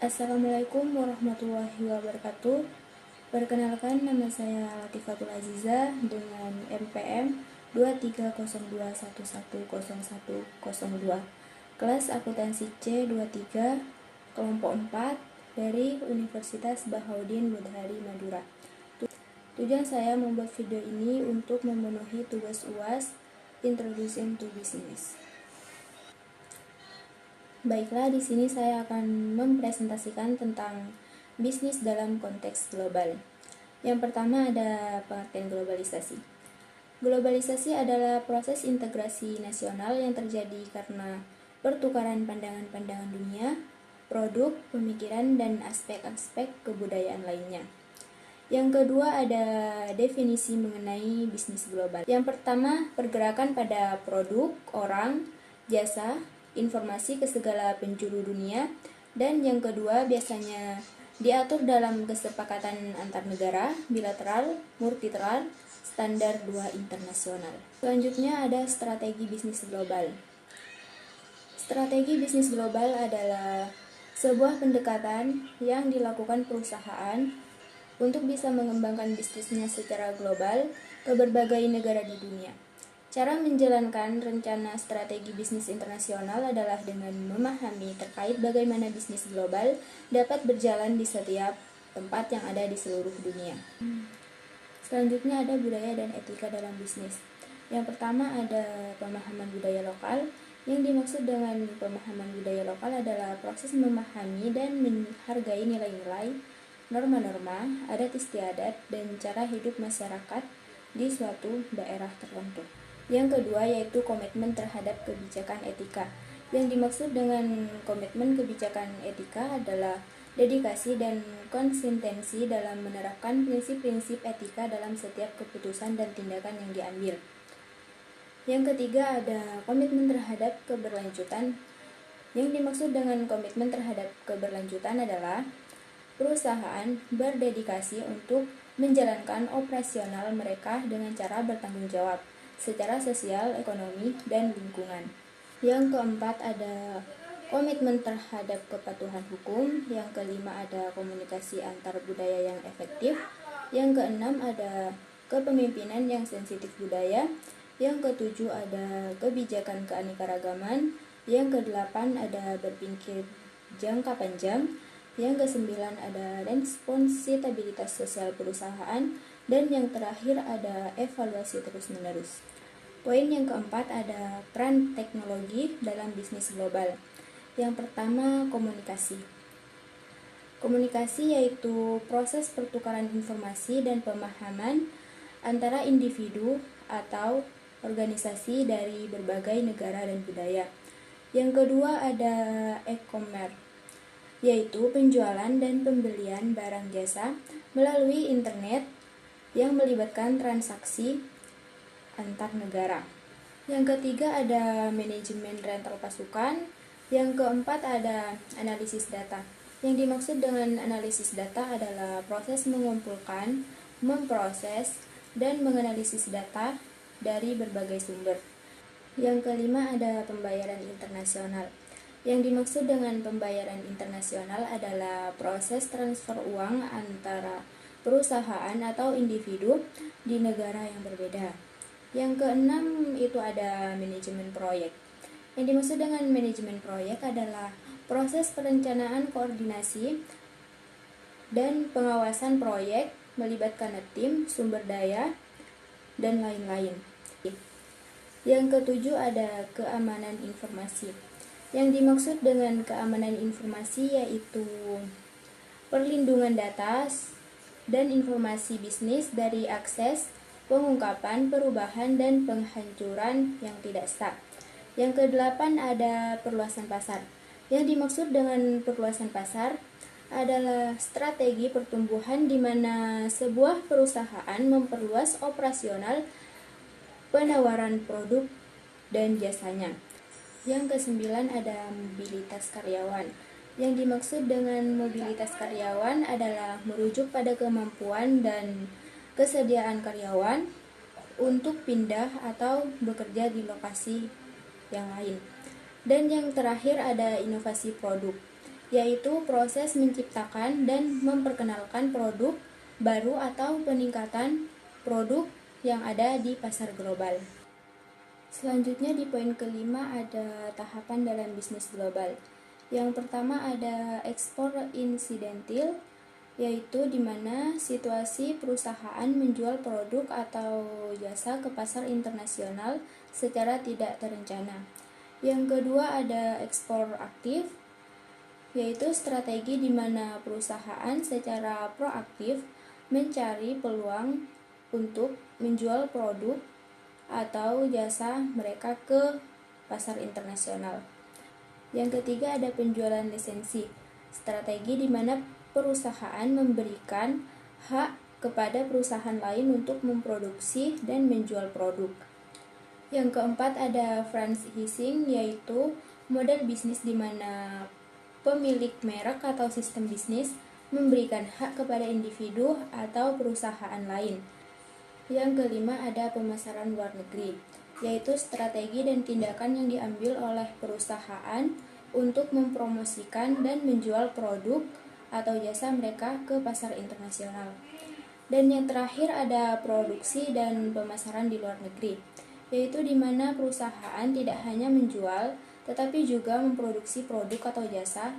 Assalamualaikum warahmatullahi wabarakatuh. Perkenalkan, nama saya Latifatul Aziza dengan NPM 230211010102, kelas akuntansi C23, kelompok 4 dari Universitas Bahaudin Budhari Madura. Tujuan saya membuat video ini untuk memenuhi tugas UAS Introduction to Business. Baiklah, di sini saya akan mempresentasikan tentang bisnis dalam konteks global. Yang pertama ada pengertian globalisasi. Globalisasi adalah proses integrasi nasional yang terjadi karena pertukaran pandangan-pandangan dunia, produk, pemikiran, dan aspek-aspek kebudayaan lainnya. Yang kedua ada definisi mengenai bisnis global. Yang pertama, pergerakan pada produk, orang, jasa, informasi ke segala penjuru dunia. Dan yang kedua biasanya diatur dalam kesepakatan antar negara, bilateral, multilateral, standar 2 internasional. Selanjutnya ada strategi bisnis global. Strategi bisnis global adalah sebuah pendekatan yang dilakukan perusahaan untuk bisa mengembangkan bisnisnya secara global ke berbagai negara di dunia. Cara menjalankan rencana strategi bisnis internasional adalah dengan memahami terkait bagaimana bisnis global dapat berjalan di setiap tempat yang ada di seluruh dunia. Selanjutnya ada budaya dan etika dalam bisnis. Yang pertama ada pemahaman budaya lokal. Yang dimaksud dengan pemahaman budaya lokal adalah proses memahami dan menghargai nilai-nilai, norma-norma, adat istiadat, dan cara hidup masyarakat di suatu daerah tertentu. Yang kedua yaitu komitmen terhadap kebijakan etika. Yang dimaksud dengan komitmen kebijakan etika adalah dedikasi dan konsistensi dalam menerapkan prinsip-prinsip etika dalam setiap keputusan dan tindakan yang diambil. Yang ketiga ada komitmen terhadap keberlanjutan. Yang dimaksud dengan komitmen terhadap keberlanjutan adalah perusahaan berdedikasi untuk menjalankan operasional mereka dengan cara bertanggung jawab secara sosial, ekonomi, dan lingkungan. Yang keempat ada komitmen terhadap kepatuhan hukum. Yang kelima ada komunikasi antar budaya yang efektif. Yang keenam ada kepemimpinan yang sensitif budaya. Yang ketujuh ada kebijakan keanekaragaman. Yang kedelapan ada berpikir jangka panjang. Yang kesembilan ada responsibilitas sosial perusahaan. Dan yang terakhir ada evaluasi terus-menerus. Poin yang keempat ada peran teknologi dalam bisnis global. Yang pertama, komunikasi. Komunikasi yaitu proses pertukaran informasi dan pemahaman antara individu atau organisasi dari berbagai negara dan budaya. Yang kedua ada e-commerce, yaitu penjualan dan pembelian barang jasa melalui internet yang melibatkan transaksi antar negara. Yang ketiga ada manajemen rental pasukan. Yang keempat ada analisis data. Yang dimaksud dengan analisis data adalah proses mengumpulkan, memproses, dan menganalisis data dari berbagai sumber. Yang kelima ada pembayaran internasional. Yang dimaksud dengan pembayaran internasional adalah proses transfer uang antara perusahaan atau individu di negara yang berbeda. Yang keenam itu ada manajemen proyek. Yang dimaksud dengan manajemen proyek adalah proses perencanaan, koordinasi, dan pengawasan proyek melibatkan tim, sumber daya, dan lain-lain. Yang ketujuh ada keamanan informasi. Yang dimaksud dengan keamanan informasi yaitu perlindungan data dan informasi bisnis dari akses, pengungkapan, perubahan, dan penghancuran yang tidak sah. Yang kedelapan ada perluasan pasar. Yang dimaksud dengan perluasan pasar adalah strategi pertumbuhan di mana sebuah perusahaan memperluas operasional penawaran produk dan jasanya. Yang kesembilan ada mobilitas karyawan. Yang dimaksud dengan mobilitas karyawan adalah merujuk pada kemampuan dan kesediaan karyawan untuk pindah atau bekerja di lokasi yang lain. Dan yang terakhir ada inovasi produk. yaitu proses menciptakan dan memperkenalkan produk baru atau peningkatan produk yang ada di pasar global. Selanjutnya di poin kelima ada tahapan dalam bisnis global. Yang pertama ada ekspor insidentil, yaitu di mana situasi perusahaan menjual produk atau jasa ke pasar internasional secara tidak terencana. Yang kedua ada ekspor aktif, yaitu strategi di mana perusahaan secara proaktif mencari peluang untuk menjual produk atau jasa mereka ke pasar internasional. Yang ketiga ada penjualan lisensi, strategi di mana perusahaan memberikan hak kepada perusahaan lain untuk memproduksi dan menjual produk. Yang keempat ada franchising, yaitu model bisnis di mana pemilik merek atau sistem bisnis memberikan hak kepada individu atau perusahaan lain. Yang kelima ada pemasaran luar negeri, yaitu strategi dan tindakan yang diambil oleh perusahaan untuk mempromosikan dan menjual produk atau jasa mereka ke pasar internasional. Dan yang terakhir ada produksi dan pemasaran di luar negeri, yaitu di mana perusahaan tidak hanya menjual, tetapi juga memproduksi produk atau jasa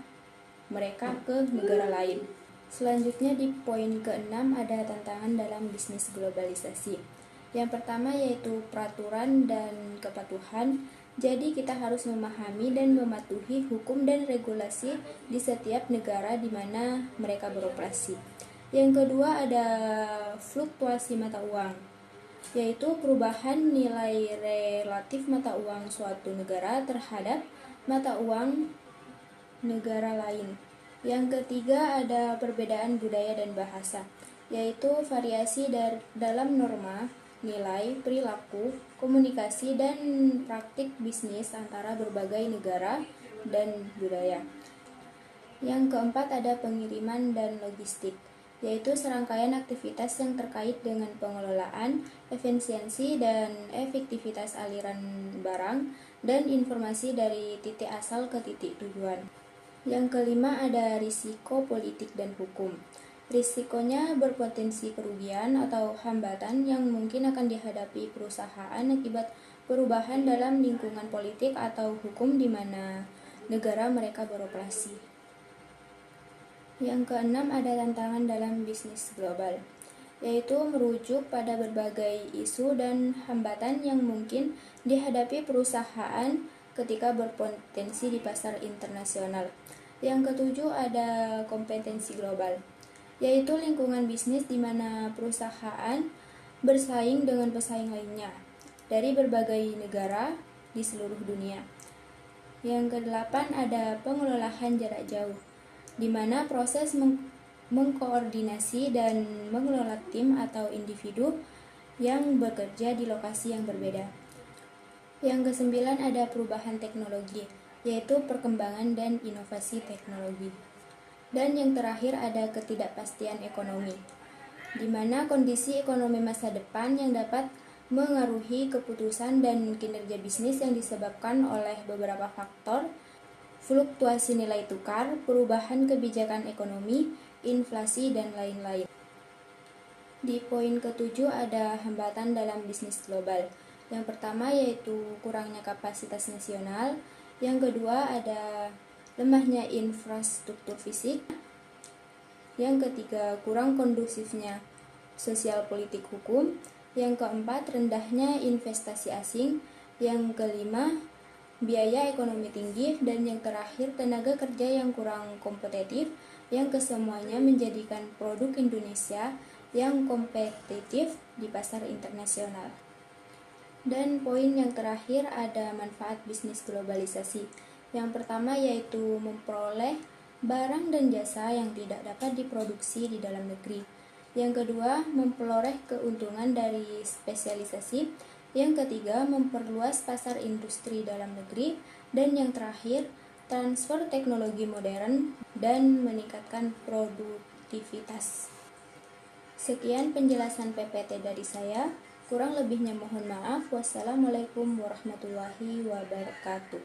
mereka ke negara lain. Selanjutnya di poin ke-6 ada tantangan dalam bisnis globalisasi. Yang pertama yaitu peraturan dan kepatuhan. Jadi kita harus memahami dan mematuhi hukum dan regulasi di setiap negara di mana mereka beroperasi. Yang kedua ada fluktuasi mata uang, yaitu perubahan nilai relatif mata uang suatu negara terhadap mata uang negara lain. Yang ketiga ada perbedaan budaya dan bahasa, yaitu variasi dalam norma, nilai, perilaku, komunikasi, dan praktik bisnis antara berbagai negara dan budaya. Yang keempat ada pengiriman dan logistik, yaitu serangkaian aktivitas yang terkait dengan pengelolaan, efisiensi, dan efektivitas aliran barang dan informasi dari titik asal ke titik tujuan. Yang kelima ada risiko politik dan hukum. Risikonya berpotensi kerugian atau hambatan yang mungkin akan dihadapi perusahaan akibat perubahan dalam lingkungan politik atau hukum di mana negara mereka beroperasi. Yang keenam ada tantangan dalam bisnis global, yaitu merujuk pada berbagai isu dan hambatan yang mungkin dihadapi perusahaan ketika berpotensi di pasar internasional. Yang ketujuh ada kompetensi global, yaitu lingkungan bisnis di mana perusahaan bersaing dengan pesaing lainnya dari berbagai negara di seluruh dunia. Yang kedelapan ada pengelolaan jarak jauh, di mana proses mengkoordinasi dan mengelola tim atau individu yang bekerja di lokasi yang berbeda. Yang kesembilan ada perubahan teknologi, yaitu perkembangan dan inovasi teknologi. Dan yang terakhir ada ketidakpastian ekonomi, di mana kondisi ekonomi masa depan yang dapat mengaruhi keputusan dan kinerja bisnis yang disebabkan oleh beberapa faktor, fluktuasi nilai tukar, perubahan kebijakan ekonomi, inflasi, dan lain-lain. Di poin ketujuh ada hambatan dalam bisnis global. Yang pertama yaitu kurangnya kapasitas nasional. Yang kedua ada lemahnya infrastruktur fisik. Yang ketiga kurang kondusifnya sosial politik hukum. Yang keempat rendahnya investasi asing. Yang kelima biaya ekonomi tinggi. Dan yang terakhir tenaga kerja yang kurang kompetitif, yang kesemuanya menjadikan produk Indonesia yang kompetitif di pasar internasional. Dan poin yang terakhir ada manfaat bisnis globalisasi. Yang pertama yaitu memperoleh barang dan jasa yang tidak dapat diproduksi di dalam negeri. Yang kedua, memperoleh keuntungan dari spesialisasi. Yang ketiga, memperluas pasar industri dalam negeri. Dan yang terakhir, transfer teknologi modern dan meningkatkan produktivitas. Sekian penjelasan PPT dari saya. Kurang lebihnya mohon maaf. Wassalamualaikum warahmatullahi wabarakatuh.